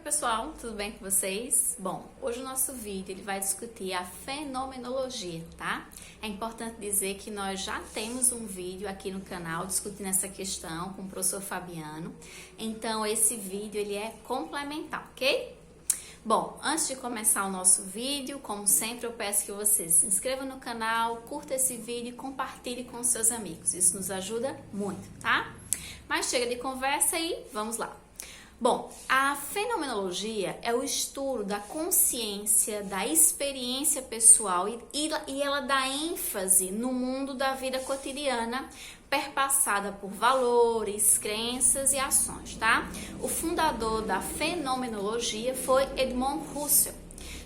Pessoal, tudo bem com vocês? Bom, hoje o nosso vídeo ele vai discutir a fenomenologia, tá? É importante dizer que nós já temos um vídeo aqui no canal discutindo essa questão com o professor Fabiano, então esse vídeo ele é complementar, ok? Bom, antes de começar o nosso vídeo, como sempre eu peço que você se inscreva no canal, curta esse vídeo e compartilhe com seus amigos, isso nos ajuda muito, tá? Mas chega de conversa e vamos lá. Bom, a fenomenologia é o estudo da consciência, da experiência pessoal e ela dá ênfase no mundo da vida cotidiana, perpassada por valores, crenças e ações, tá? O fundador da fenomenologia foi Edmund Husserl.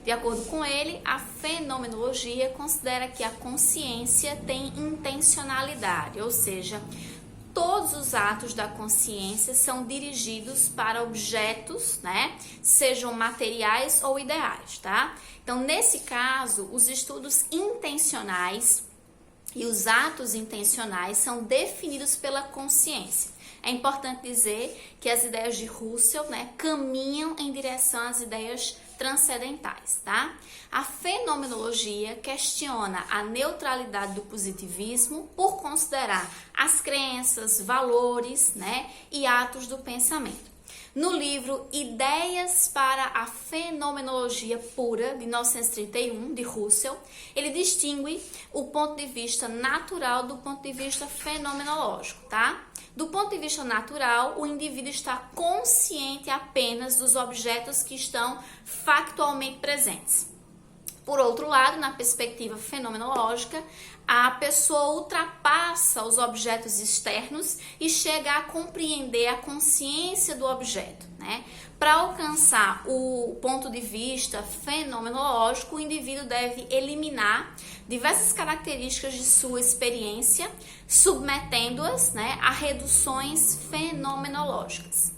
De acordo com ele, a fenomenologia considera que a consciência tem intencionalidade, ou seja, todos os atos da consciência são dirigidos para objetos, né? Sejam materiais ou ideais, tá? Então, nesse caso, os estudos intencionais e os atos intencionais são definidos pela consciência. É importante dizer que as ideias de Husserl, né, caminham em direção às ideias transcendentais, tá? A fenomenologia questiona a neutralidade do positivismo por considerar as crenças, valores, né, e atos do pensamento. No livro Ideias para a Fenomenologia Pura, de 1931, de Husserl, ele distingue o ponto de vista natural do ponto de vista fenomenológico, tá? Do ponto de vista natural, o indivíduo está consciente apenas dos objetos que estão factualmente presentes. Por outro lado, na perspectiva fenomenológica, a pessoa ultrapassa os objetos externos e chega a compreender a consciência do objeto, né? Para alcançar o ponto de vista fenomenológico, o indivíduo deve eliminar diversas características de sua experiência, submetendo-as, né, a reduções fenomenológicas.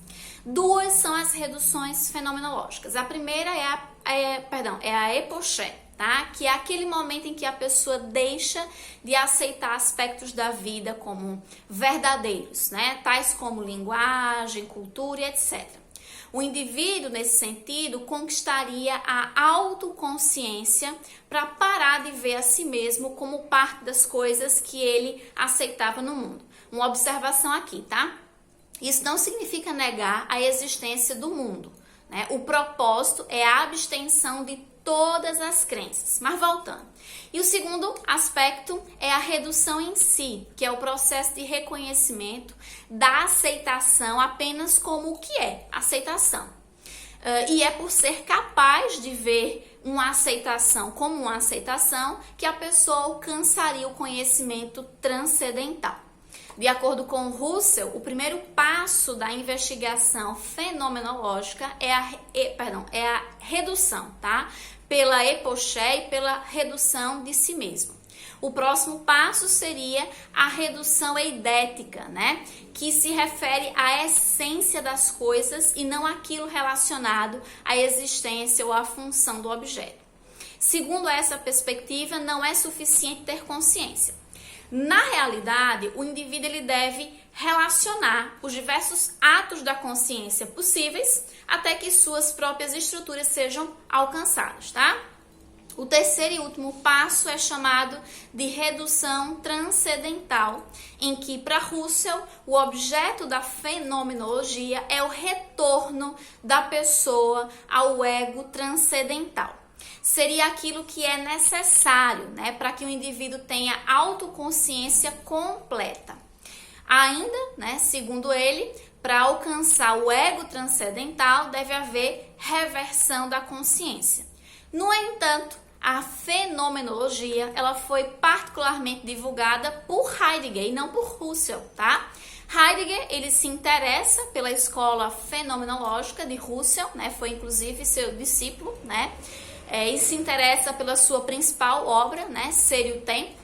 Duas são as reduções fenomenológicas. A primeira é a epoché, tá? Que é aquele momento em que a pessoa deixa de aceitar aspectos da vida como verdadeiros, né? Tais como linguagem, cultura e etc. O indivíduo, nesse sentido, conquistaria a autoconsciência para parar de ver a si mesmo como parte das coisas que ele aceitava no mundo. Uma observação aqui, tá? Isso não significa negar a existência do mundo, né? O propósito é a abstenção de todas as crenças. Mas voltando. E o segundo aspecto é a redução em si, que é o processo de reconhecimento da aceitação apenas como o que é aceitação. E é por ser capaz de ver uma aceitação como uma aceitação que a pessoa alcançaria o conhecimento transcendental. De acordo com Husserl, o primeiro passo da investigação fenomenológica é a redução, tá? Pela epoché e pela redução de si mesmo. O próximo passo seria a redução eidética, né? Que se refere à essência das coisas e não aquilo relacionado à existência ou à função do objeto. Segundo essa perspectiva, não é suficiente ter consciência. Na realidade, o indivíduo ele deve relacionar os diversos atos da consciência possíveis até que suas próprias estruturas sejam alcançadas, tá? O terceiro e último passo é chamado de redução transcendental, em que, para Husserl, o objeto da fenomenologia é o retorno da pessoa ao ego transcendental. Seria aquilo que é necessário, né, para que o indivíduo tenha autoconsciência completa. Ainda, né, segundo ele, para alcançar o ego transcendental deve haver reversão da consciência. No entanto, a fenomenologia ela foi particularmente divulgada por Heidegger e não por Husserl, tá? Heidegger ele se interessa pela escola fenomenológica de Husserl, né? Foi inclusive seu discípulo, né? E se interessa pela sua principal obra, né? Ser e o Tempo.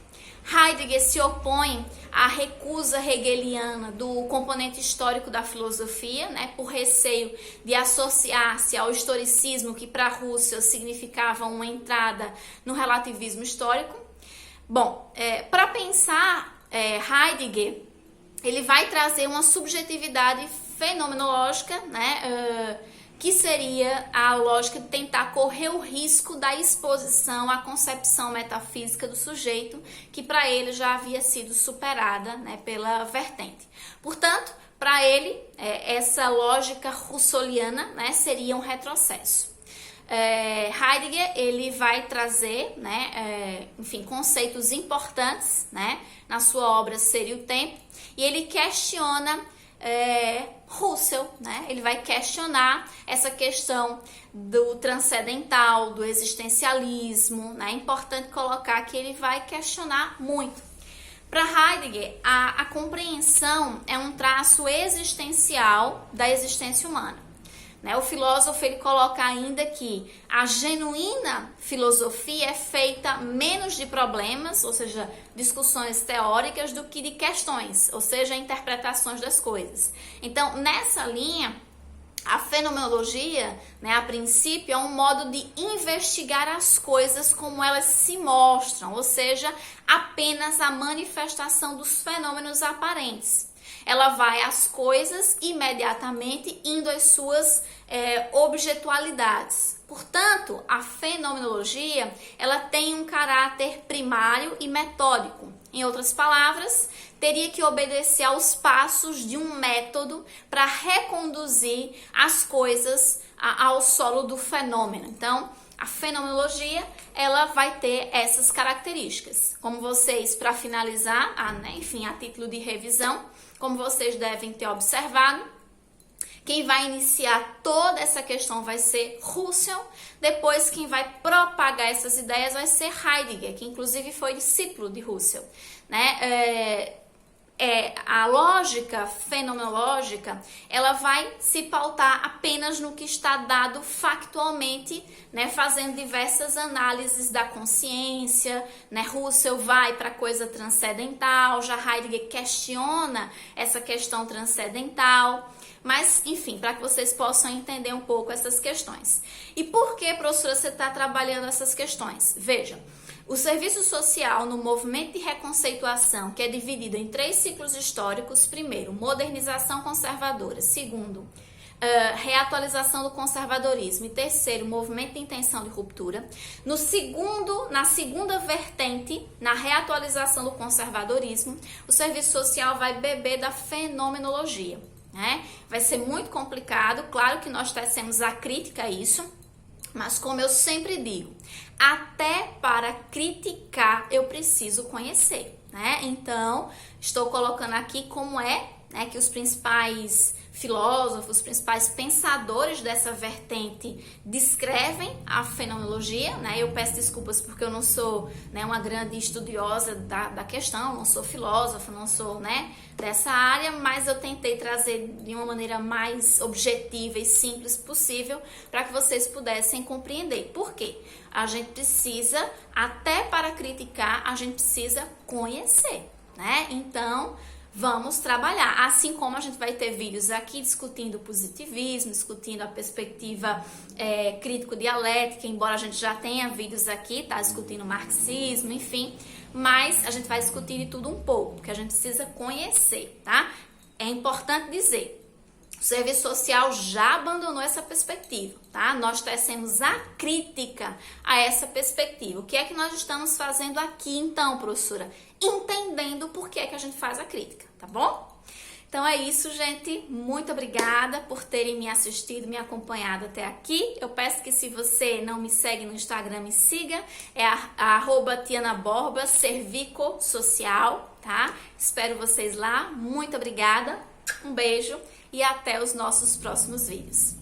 Heidegger se opõe à recusa hegeliana do componente histórico da filosofia, né, por receio de associar-se ao historicismo, que para Husserl significava uma entrada no relativismo histórico. Bom, para pensar Heidegger, ele vai trazer uma subjetividade fenomenológica, né, que seria a lógica de tentar correr o risco da exposição à concepção metafísica do sujeito, que para ele já havia sido superada, né, pela vertente. Portanto, para ele, essa lógica russoliana, né, seria um retrocesso. Heidegger, ele vai trazer, né, enfim, conceitos importantes, né, na sua obra Ser e o Tempo, e ele questiona Husserl, né? Ele vai questionar essa questão do transcendental, do existencialismo, né? É importante colocar que ele vai questionar muito. Para Heidegger, a compreensão é um traço existencial da existência humana. O filósofo ele coloca ainda que a genuína filosofia é feita menos de problemas, ou seja, discussões teóricas, do que de questões, ou seja, interpretações das coisas. Então, nessa linha, a fenomenologia, né, a princípio, é um modo de investigar as coisas como elas se mostram, ou seja, apenas a manifestação dos fenômenos aparentes. Ela vai às coisas imediatamente, indo às suas objetualidades. Portanto, a fenomenologia ela tem um caráter primário e metódico. Em outras palavras, teria que obedecer aos passos de um método para reconduzir as coisas ao solo do fenômeno. Então, a fenomenologia ela vai ter essas características. Como vocês, para finalizar, enfim, a título de revisão, como vocês devem ter observado, quem vai iniciar toda essa questão vai ser Husserl, depois quem vai propagar essas ideias vai ser Heidegger, que inclusive foi discípulo de Husserl, né? A lógica fenomenológica, ela vai se pautar apenas no que está dado factualmente, né, fazendo diversas análises da consciência, né? Husserl vai para a coisa transcendental, já Heidegger questiona essa questão transcendental. Mas, enfim, para que vocês possam entender um pouco essas questões. E por que, professora, você está trabalhando essas questões? Veja, o serviço social no movimento de reconceituação, que é dividido em 3 ciclos históricos: primeiro, modernização conservadora; segundo, reatualização do conservadorismo; e terceiro, movimento de intenção de ruptura. Na segunda vertente, na reatualização do conservadorismo, o serviço social vai beber da fenomenologia. Vai ser muito complicado, claro que nós tecemos a crítica a isso, mas como eu sempre digo, até para criticar eu preciso conhecer, né? Então, estou colocando aqui como que os principais filósofos, os principais pensadores dessa vertente descrevem a fenomenologia, né? Eu peço desculpas porque eu não sou, né, uma grande estudiosa da questão, não sou filósofa, não sou, né, dessa área, mas eu tentei trazer de uma maneira mais objetiva e simples possível para que vocês pudessem compreender. Por quê? A gente precisa, até para criticar, a gente precisa conhecer, né? Então, vamos trabalhar, assim como a gente vai ter vídeos aqui discutindo o positivismo, discutindo a perspectiva crítico-dialética, embora a gente já tenha vídeos aqui, tá, discutindo marxismo, enfim, mas a gente vai discutir de tudo um pouco, porque a gente precisa conhecer, tá? É importante dizer, o serviço social já abandonou essa perspectiva, tá? Nós tecemos a crítica a essa perspectiva. O que é que nós estamos fazendo aqui, então, professora? Entendendo por que é que a gente faz a crítica, tá bom? Então é isso, gente. Muito obrigada por terem me assistido, me acompanhado até aqui. Eu peço que, se você não me segue no Instagram, me siga. É @tianaborba, Servicosocial, tá? Espero vocês lá. Muito obrigada. Um beijo e até os nossos próximos vídeos.